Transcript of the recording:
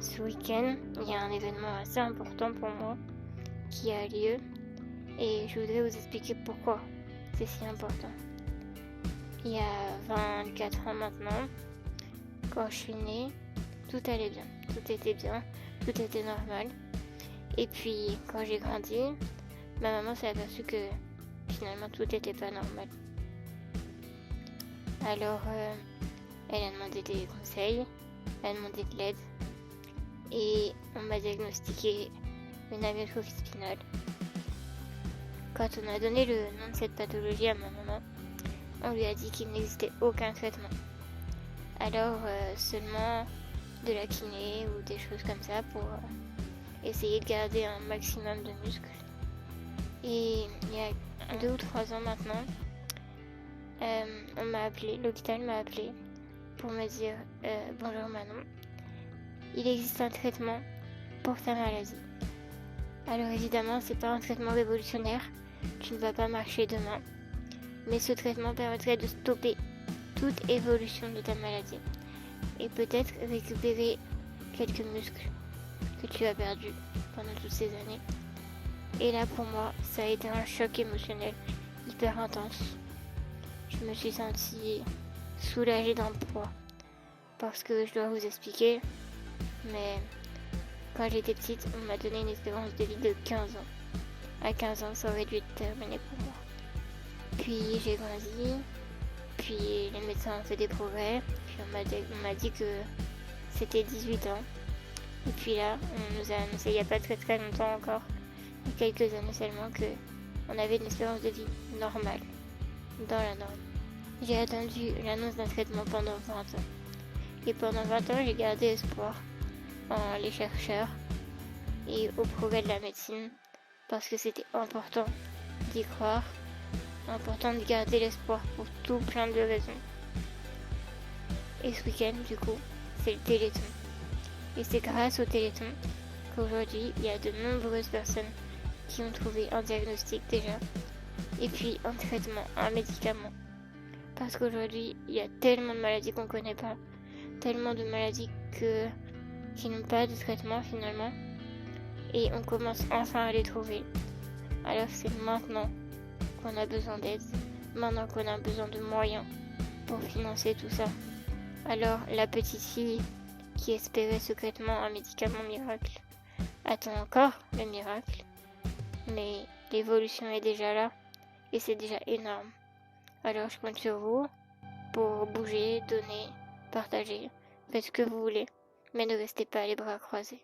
ce week-end, il y a un événement assez important pour moi qui a lieu et je voudrais vous expliquer pourquoi c'est si important. Il y a 24 ans maintenant, quand je suis née, tout allait bien, tout était bien, tout était normal. Et puis quand j'ai grandi, ma maman s'est aperçue que finalement tout n'était pas normal. Alors elle a demandé des conseils, elle a demandé de l'aide et on m'a diagnostiqué une amyotrophie spinale. Quand on a donné le nom de cette pathologie à ma maman, on lui a dit qu'il n'existait aucun traitement. Alors seulement de la kiné ou des choses comme ça pour essayer de garder un maximum de muscles. Et il y a 2 ou 3 ans maintenant, l'hôpital m'a appelé pour me dire bonjour Manon, il existe un traitement pour ta maladie. Alors évidemment, c'est pas un traitement révolutionnaire, tu ne vas pas marcher demain, mais ce traitement permettrait de stopper toute évolution de ta maladie et peut-être récupérer quelques muscles que tu as perdus pendant toutes ces années. Et là pour moi, ça a été un choc émotionnel hyper intense. Je me suis sentie soulagée d'un poids parce que je dois vous expliquer, mais quand j'étais petite, on m'a donné une espérance de vie de 15 ans. À 15 ans, ça aurait dû être terminé pour moi. Puis j'ai grandi, puis les médecins ont fait des progrès, puis on m'a dit que c'était 18 ans. Et puis là, on nous a annoncé il n'y a pas très très longtemps encore, il y a quelques années seulement, qu'on avait une espérance de vie normale, dans la norme. J'ai attendu l'annonce d'un traitement pendant 20 ans. Et pendant 20 ans, j'ai gardé espoir en les chercheurs et au progrès de la médecine, parce que c'était important d'y croire, important de garder l'espoir pour tout plein de raisons. Et ce week-end, du coup, c'est le Téléthon. Et c'est grâce au Téléthon qu'aujourd'hui, il y a de nombreuses personnes qui ont trouvé un diagnostic déjà, et puis un traitement, un médicament. Parce qu'aujourd'hui, il y a tellement de maladies qu'on ne connaît pas, tellement de maladies qui n'ont pas de traitement finalement, et on commence enfin à les trouver. Alors c'est maintenant qu'on a besoin d'aide, maintenant qu'on a besoin de moyens pour financer tout ça. Alors la petite fille qui espérait secrètement un médicament miracle attend encore le miracle, mais l'évolution est déjà là et c'est déjà énorme. Alors je compte sur vous pour bouger, donner, partager, faites ce que vous voulez, mais ne restez pas les bras croisés.